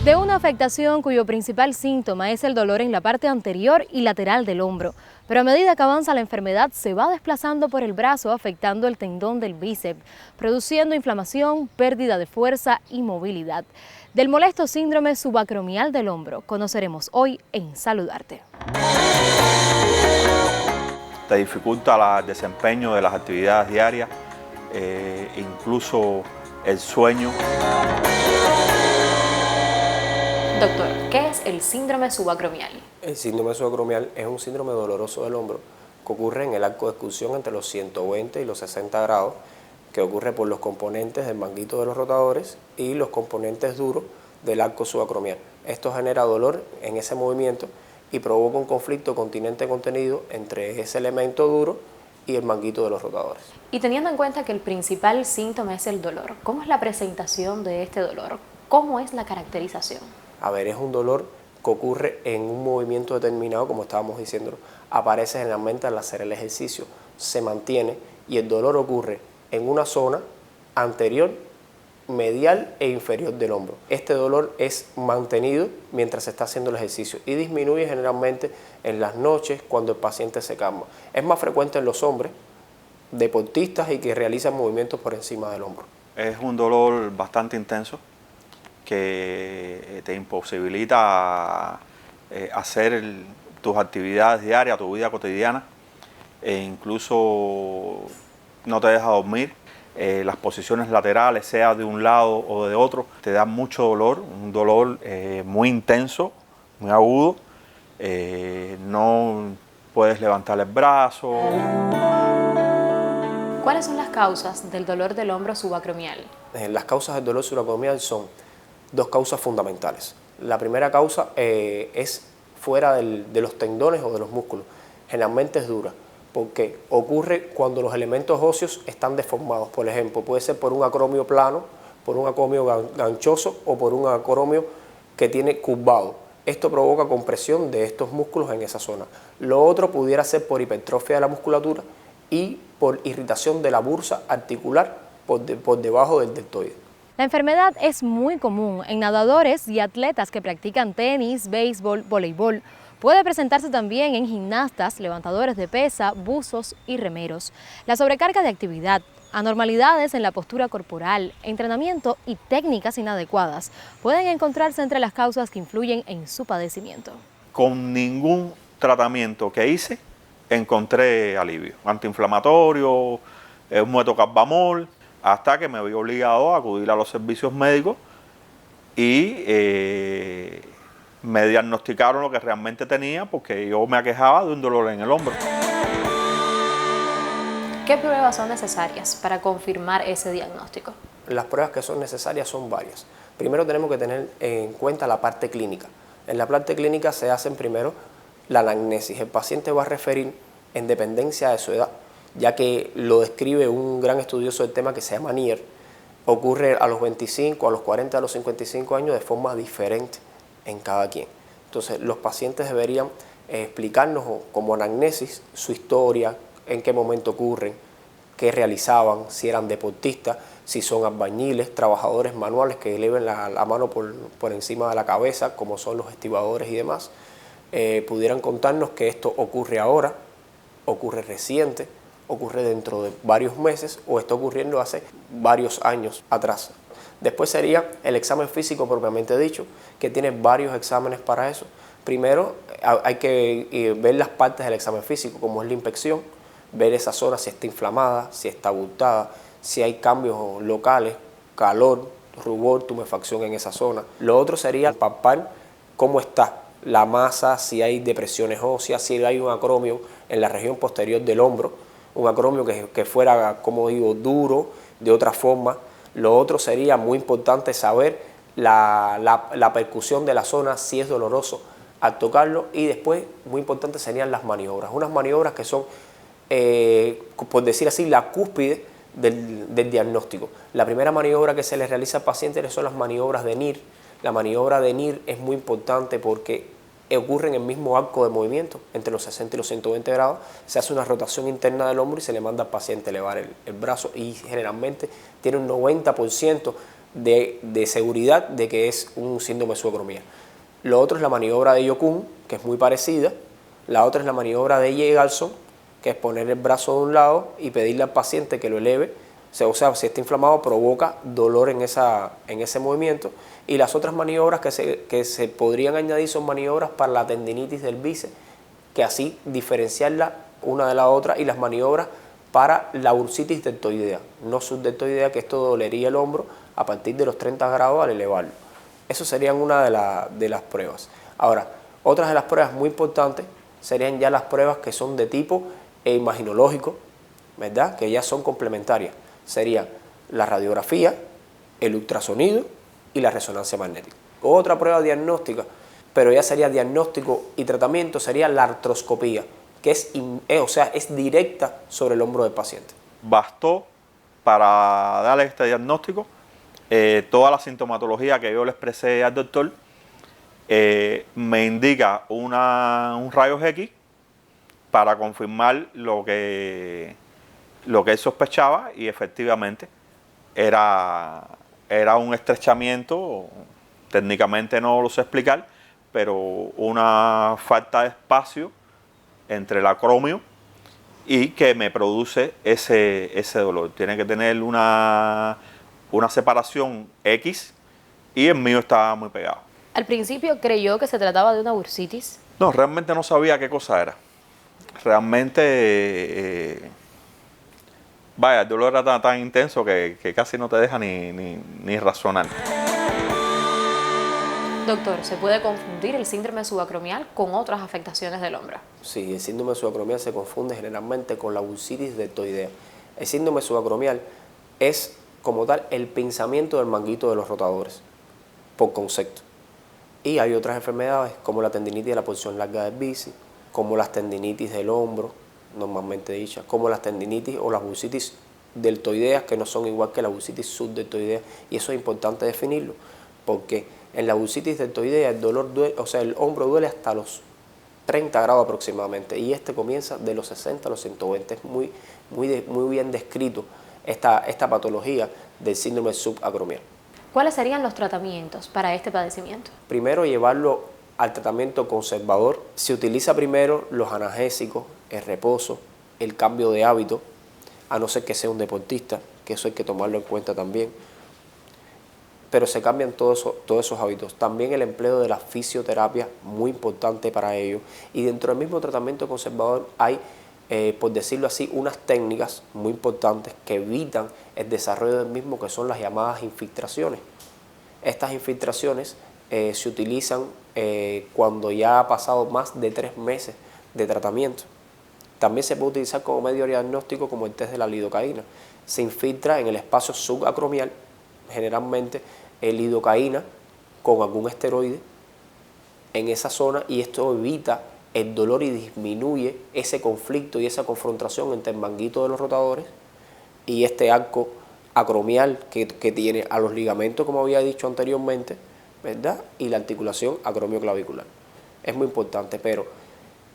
De una afectación cuyo principal síntoma es el dolor en la parte anterior y lateral del hombro, pero a medida que avanza la enfermedad se va desplazando por el brazo afectando el tendón del bíceps, produciendo inflamación, pérdida de fuerza y movilidad. Del molesto síndrome subacromial del hombro conoceremos hoy en Saludarte. Te dificulta el desempeño de las actividades diarias, incluso el sueño. Doctor, ¿qué es el síndrome subacromial? El síndrome subacromial es un síndrome doloroso del hombro que ocurre en el arco de excusión entre los 120 y los 60 grados, que ocurre por los componentes del manguito de los rotadores y los componentes duros del arco subacromial. Esto genera dolor en ese movimiento y provoca un conflicto continente-contenido entre ese elemento duro y el manguito de los rotadores. Y teniendo en cuenta que el principal síntoma es el dolor, ¿cómo es la presentación de este dolor? ¿Cómo es la caracterización? A ver, es un dolor que ocurre en un movimiento determinado, como estábamos diciendo, aparece generalmente al hacer el ejercicio, se mantiene y el dolor ocurre en una zona anterior, medial e inferior del hombro. Este dolor es mantenido mientras se está haciendo el ejercicio y disminuye generalmente en las noches cuando el paciente se calma. Es más frecuente en los hombres, deportistas y que realizan movimientos por encima del hombro. Es un dolor bastante intenso que te imposibilita hacer tus actividades diarias, tu vida cotidiana, e incluso no te deja dormir. Las posiciones laterales, sea de un lado o de otro, te dan mucho dolor, un dolor muy intenso, muy agudo. No puedes levantar el brazo. ¿Cuáles son las causas del dolor del hombro subacromial? Las causas del dolor subacromial son dos causas fundamentales. La primera causa es fuera de los tendones o de los músculos. Generalmente es dura, porque ocurre cuando los elementos óseos están deformados. Por ejemplo, puede ser por un acromio plano, por un acromio ganchoso o por un acromio que tiene curvado. Esto provoca compresión de estos músculos en esa zona. Lo otro pudiera ser por hipertrofia de la musculatura y por irritación de la bursa articular por debajo del deltoide. La enfermedad es muy común en nadadores y atletas que practican tenis, béisbol, voleibol. Puede presentarse también en gimnastas, levantadores de pesa, buzos y remeros. La sobrecarga de actividad, anormalidades en la postura corporal, entrenamiento y técnicas inadecuadas pueden encontrarse entre las causas que influyen en su padecimiento. Con ningún tratamiento que hice encontré alivio. Antiinflamatorio, un metocarbamol, hasta que me vi obligado a acudir a los servicios médicos y me diagnosticaron lo que realmente tenía, porque yo me aquejaba de un dolor en el hombro. ¿Qué pruebas son necesarias para confirmar ese diagnóstico? Las pruebas que son necesarias son varias. Primero tenemos que tener en cuenta la parte clínica. En la parte clínica se hacen primero la anamnesis. El paciente va a referir en dependencia de su edad, ya que lo describe un gran estudioso del tema que se llama Nier. Ocurre a los 25, a los 40, a los 55 años de forma diferente en cada quien. Entonces los pacientes deberían explicarnos como anamnesis su historia, en qué momento ocurren, qué realizaban, si eran deportistas, si son albañiles, trabajadores manuales que eleven la mano por encima de la cabeza, como son los estibadores y demás. Pudieran contarnos que esto ocurre ahora, ocurre reciente, ocurre dentro de varios meses o está ocurriendo hace varios años atrás. Después sería el examen físico propiamente dicho, que tiene varios exámenes para eso. Primero hay que ver las partes del examen físico, como es la inspección, ver esa zona si está inflamada, si está abultada, si hay cambios locales, calor, rubor, tumefacción en esa zona. Lo otro sería palpar cómo está la masa, si hay depresiones óseas, si hay un acromio en la región posterior del hombro, un acromio que fuera, como digo, duro, de otra forma. Lo otro sería muy importante saber la percusión de la zona, si es doloroso al tocarlo, y después, muy importante, serían las maniobras. Unas maniobras que son, por decir así, la cúspide del diagnóstico. La primera maniobra que se le realiza al paciente son las maniobras de NIR. La maniobra de NIR es muy importante porque ocurre en el mismo arco de movimiento, entre los 60 y los 120 grados, se hace una rotación interna del hombro y se le manda al paciente elevar el brazo, y generalmente tiene un 90% de seguridad de que es un síndrome de subacromía. Lo otro es la maniobra de Yokun, que es muy parecida. La otra es la maniobra de Yegalson, que es poner el brazo de un lado y pedirle al paciente que lo eleve. O sea, si está inflamado provoca dolor en ese movimiento. Y las otras maniobras que se podrían añadir son maniobras para la tendinitis del bíceps, que así diferenciarla una de la otra, y las maniobras para la bursitis deltoidea, no subdeltoidea, que esto dolería el hombro a partir de los 30 grados al elevarlo. Eso serían una de las pruebas. Ahora, otras de las pruebas muy importantes serían ya las pruebas que son de tipo imaginológico, ¿verdad? Que ya son complementarias. Serían la radiografía, el ultrasonido y la resonancia magnética. Otra prueba diagnóstica, pero ya sería diagnóstico y tratamiento, sería la artroscopía, que es directa sobre el hombro del paciente. Bastó para darle este diagnóstico toda la sintomatología que yo le expresé al doctor. Me indica un rayos X para confirmar lo que él sospechaba, y efectivamente era un estrechamiento, técnicamente no lo sé explicar, pero una falta de espacio entre el acromio y que me produce ese dolor. Tiene que tener una separación X, y el mío estaba muy pegado. Al principio creyó que se trataba de una bursitis. No, realmente no sabía qué cosa era. Realmente, vaya, el dolor era tan intenso que casi no te deja ni razonar. Doctor, ¿se puede confundir el síndrome subacromial con otras afectaciones del hombro? Sí, el síndrome subacromial se confunde generalmente con la bursitis deltoidea. El síndrome subacromial es, como tal, el pinzamiento del manguito de los rotadores, por concepto. Y hay otras enfermedades, como la tendinitis de la porción larga del bíceps, como las tendinitis del hombro, normalmente dichas, como las tendinitis o las bursitis deltoideas, que no son igual que la bursitis subdeltoidea. Y eso es importante definirlo, porque en la bursitis deltoidea el dolor duele, o sea, el hombro duele hasta los 30 grados aproximadamente, y comienza de los 60 a los 120. Es muy bien descrito esta patología del síndrome subacromial. ¿Cuáles serían los tratamientos para este padecimiento? Primero, llevarlo al tratamiento conservador. Se utiliza primero los analgésicos, el reposo, el cambio de hábito, a no ser que sea un deportista, que eso hay que tomarlo en cuenta también. Pero se cambian todos esos hábitos. También el empleo de la fisioterapia, muy importante para ello. Y dentro del mismo tratamiento conservador hay, por decirlo así, unas técnicas muy importantes que evitan el desarrollo del mismo, que son las llamadas infiltraciones. Estas infiltraciones se utilizan cuando ya ha pasado más de 3 meses de tratamiento. También se puede utilizar como medio diagnóstico, como el test de la lidocaína. Se infiltra en el espacio subacromial, generalmente lidocaína con algún esteroide en esa zona, y esto evita el dolor y disminuye ese conflicto y esa confrontación entre el manguito de los rotadores y este arco acromial que tiene a los ligamentos, como había dicho anteriormente, ¿verdad? Y la articulación acromioclavicular. Es muy importante, pero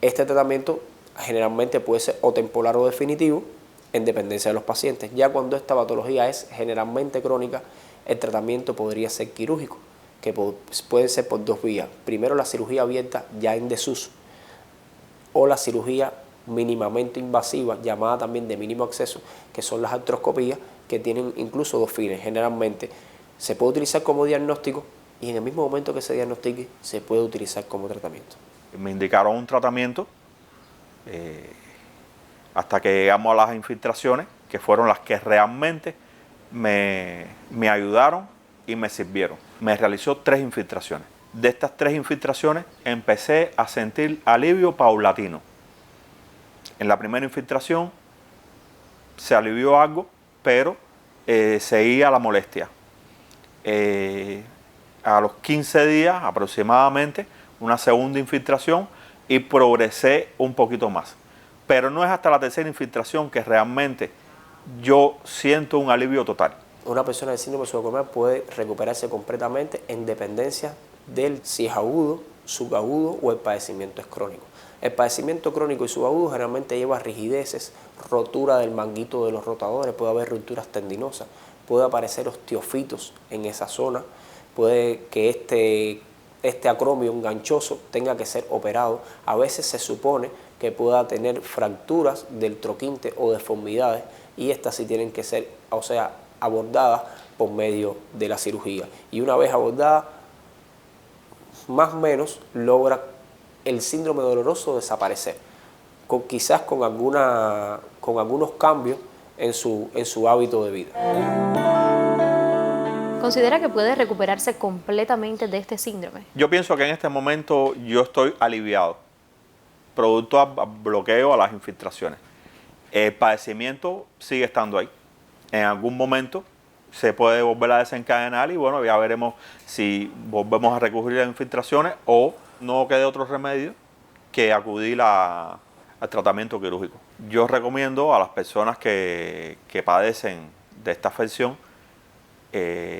este tratamiento generalmente puede ser o temporal o definitivo, en dependencia de los pacientes. Ya cuando esta patología es generalmente crónica, el tratamiento podría ser quirúrgico, que puede ser por 2 vías. Primero, la cirugía abierta ya en desuso, o la cirugía mínimamente invasiva, llamada también de mínimo acceso, que son las artroscopías, que tienen incluso 2 fines. Generalmente se puede utilizar como diagnóstico, y en el mismo momento que se diagnostique se puede utilizar como tratamiento. Me indicaron un tratamiento hasta que llegamos a las infiltraciones, que fueron las que realmente me ayudaron y me sirvieron. Me realizó 3 infiltraciones. De estas 3 infiltraciones empecé a sentir alivio paulatino. En la primera infiltración se alivió algo, pero seguía la molestia. A los 15 días aproximadamente, una segunda infiltración, y progresé un poquito más. Pero no es hasta la tercera infiltración que realmente yo siento un alivio total. Una persona de síndrome subacromial puede recuperarse completamente en dependencia del si es agudo, subagudo o el padecimiento es crónico. El padecimiento crónico y subagudo generalmente lleva rigideces, rotura del manguito de los rotadores, puede haber rupturas tendinosas, puede aparecer osteofitos en esa zona, puede que este acromion ganchoso tenga que ser operado. A veces se supone que pueda tener fracturas del troquinte o deformidades, y estas sí tienen que ser, abordadas por medio de la cirugía. Y una vez abordada, más o menos logra el síndrome doloroso desaparecer, quizás con algunos cambios en su hábito de vida. ¿Considera que puede recuperarse completamente de este síndrome? Yo pienso que en este momento yo estoy aliviado, producto al bloqueo, a las infiltraciones. El padecimiento sigue estando ahí. En algún momento se puede volver a desencadenar y bueno, ya veremos si volvemos a recurrir a infiltraciones o no quede otro remedio que acudir al tratamiento quirúrgico. Yo recomiendo a las personas que padecen de esta afección,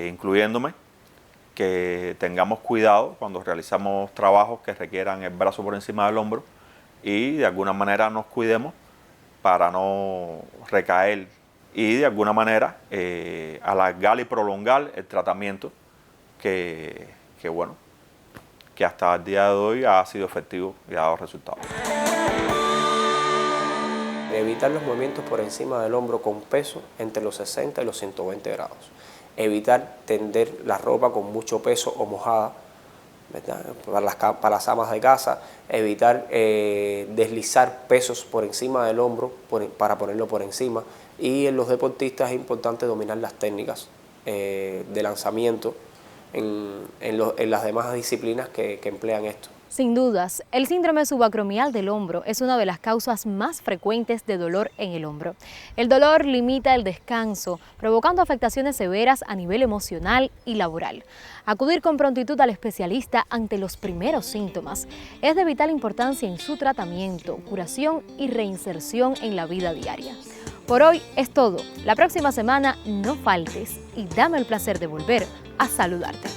incluyéndome, que tengamos cuidado cuando realizamos trabajos que requieran el brazo por encima del hombro y de alguna manera nos cuidemos para no recaer y de alguna manera alargar y prolongar el tratamiento que hasta el día de hoy ha sido efectivo y ha dado resultados. Evitar los movimientos por encima del hombro con peso entre los 60 y los 120 grados. Evitar tender la ropa con mucho peso o mojada, ¿verdad?, para las amas de casa. Evitar deslizar pesos por encima del hombro para ponerlo por encima. Y en los deportistas es importante dominar las técnicas de lanzamiento en las demás disciplinas que emplean esto. Sin dudas, el síndrome subacromial del hombro es una de las causas más frecuentes de dolor en el hombro. El dolor limita el descanso, provocando afectaciones severas a nivel emocional y laboral. Acudir con prontitud al especialista ante los primeros síntomas es de vital importancia en su tratamiento, curación y reinserción en la vida diaria. Por hoy es todo. La próxima semana no faltes y dame el placer de volver a saludarte.